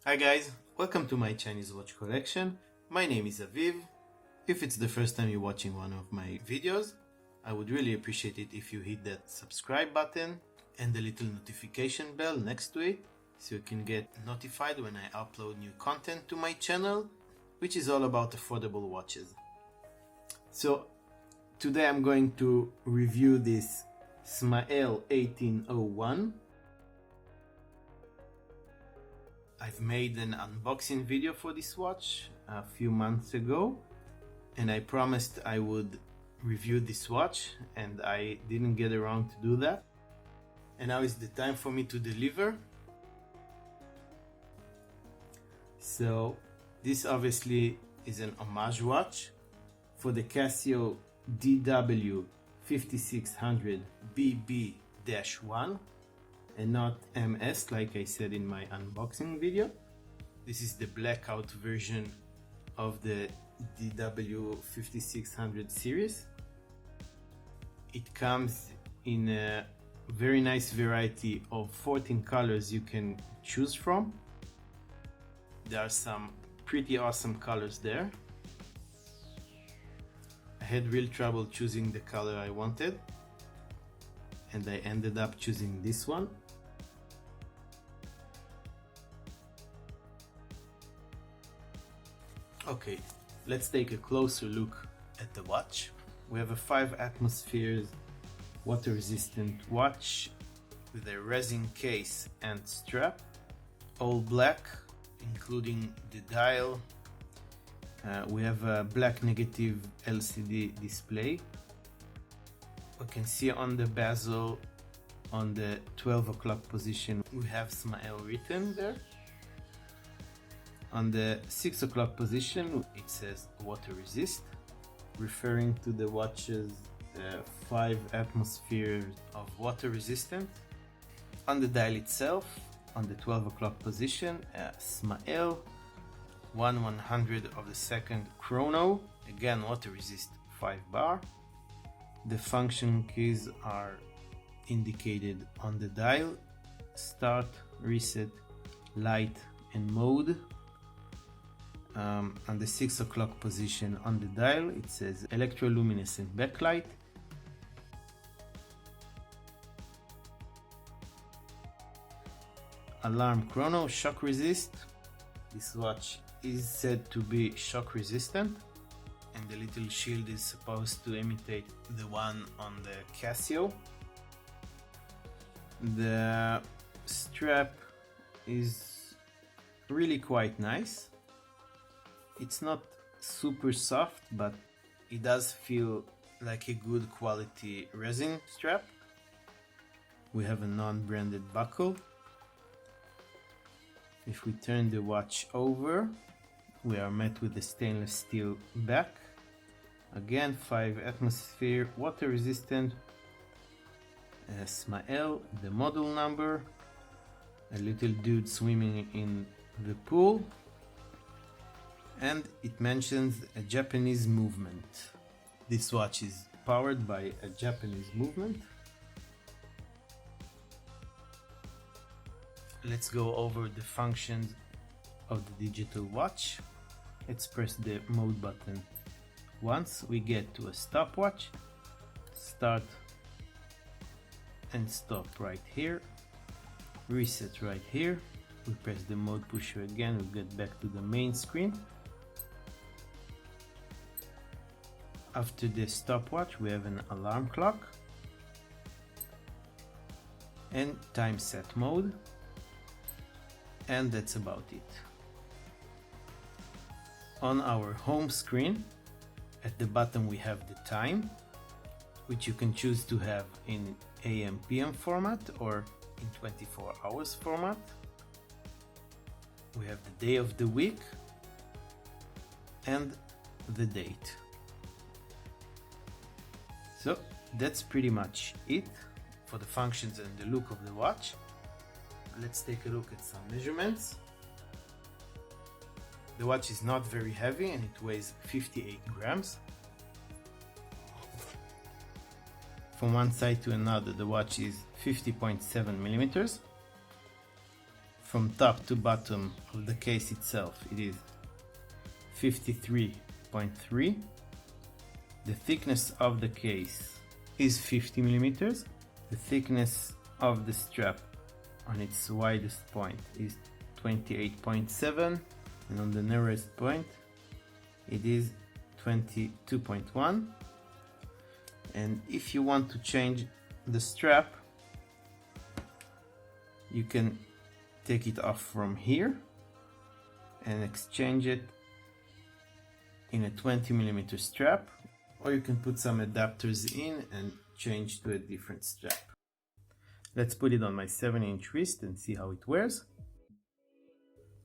Hi guys, welcome to my Chinese watch collection. My name is Aviv. If it's the first time you're watching one of my videos, I would really appreciate it if you hit that subscribe button and the little notification bell next to it so you can get notified when I upload new content to my channel, which is all about affordable watches. So today I'm going to review this SMAEL 1801. I've made an unboxing video for this watch a few months ago and I promised I would review this watch and I didn't get around to do that, and now is the time for me to deliver. So this obviously is an homage watch for the Casio DW 5600 BB-1 and not MS like I said in my unboxing video. This is the blackout version of the DW 5600 series. It comes in a very nice variety of 14 colors you can choose from. There are some pretty awesome colors there. I had real trouble choosing the color I wanted and I ended up choosing this one. Okay, let's take a closer look at the watch. We have a 5 atmospheres water resistant watch with a resin case and strap, all black including the dial. We have a black negative LCD display. We can see on the bezel on the 12 o'clock position we have SMAEL written there. On the 6 o'clock position it says water resist, referring to the watch's 5 atmospheres of water resistant. On the dial itself, on the 12 o'clock position, SMAEL 1/100 of the second chrono, again water resist 5 bar. The function keys are indicated on the dial: start, reset, light and mode. On the 6 o'clock position on the dial it says electroluminescent backlight. Alarm chrono, shock resist. This watch is said to be shock resistant and the little shield is supposed to imitate the one on the Casio. The strap is really quite nice. It's not super soft, but it does feel like a good quality resin strap. We have a non-branded buckle. If we turn the watch over, we are met with a stainless steel back. Again, 5 atmosphere, water resistant, SMAEL, the model number, a little dude swimming in the pool, and it mentions a Japanese movement. This watch is powered by a Japanese movement. Let's go over the functions of the digital watch. Let's press the mode button once. We get to a stopwatch, start and stop right here, reset right here. We press the mode pusher again, we get back to the main screen. After the stopwatch we have an alarm clock and time set mode, and that's about it. On our home screen at the bottom we have the time, which you can choose to have in AM/PM format or in 24 hours format. We have the day of the week and the date. So that's pretty much it for the functions and the look of the watch. Let's take a look at some measurements. The watch is not very heavy and it weighs 58 grams. From one side to another the watch is 50.7 millimeters. from top to bottom of the case itself, it is 53.3. The thickness of the case is 50 millimeters. The thickness of the strap on its widest point is 28.7, and on the narrowest point it is 22.1. And if you want to change the strap, you can take it off from here and exchange it in a 20 millimeter strap, or you can put some adapters in and change to a different strap. Let's put it on my 7-inch wrist and see how it wears.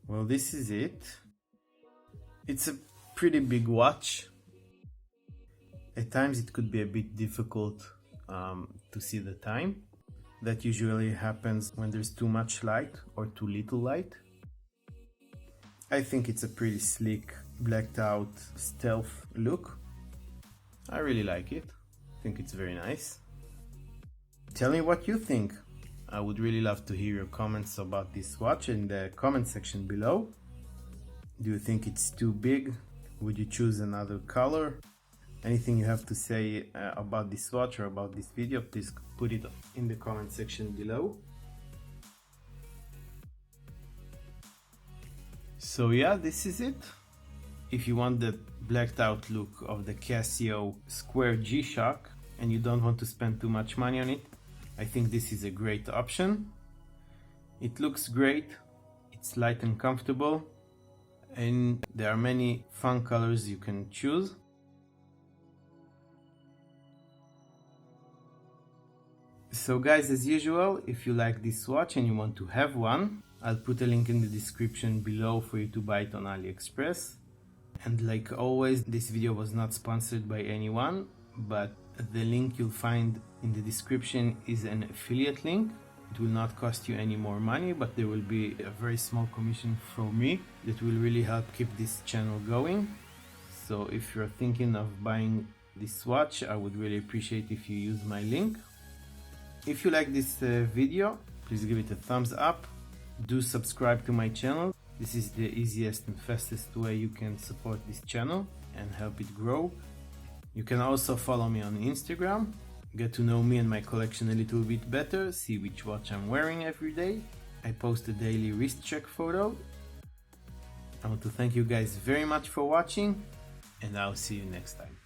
Well, this is it. It's a pretty big watch. At times it could be a bit difficult to see the time. That usually happens when there's too much light or too little light. I think it's a pretty sleek, blacked out stealth look. I really like it. I think it's very nice. Tell me what you think. I would really love to hear your comments about this watch in the comment section below. Do you think it's too big? Would you choose another color? Anything you have to say about this watch or about this video, please put it in the comment section below. So yeah, this is it. If you want the blacked out look of the Casio Square G-Shock and you don't want to spend too much money on it, I think this is a great option. It looks great, it's light and comfortable, and there are many fun colors you can choose. So guys, as usual, if you like this watch and you want to have one, I'll put a link in the description below for you to buy it on AliExpress. And like always, this video was not sponsored by anyone, but the link you'll find in the description is an affiliate link. It will not cost you any more money, but there will be a very small commission from me that will really help keep this channel going. So if you're thinking of buying this watch, I would really appreciate if you use my link. If you like this video, please give it a thumbs up. Do subscribe to my channel. This is the easiest and fastest way you can support this channel and help it grow. You can also follow me on Instagram, get to know me and my collection a little bit better, see which watch I'm wearing every day. I post a daily wrist check photo. I want to thank you guys very much for watching, and I'll see you next time.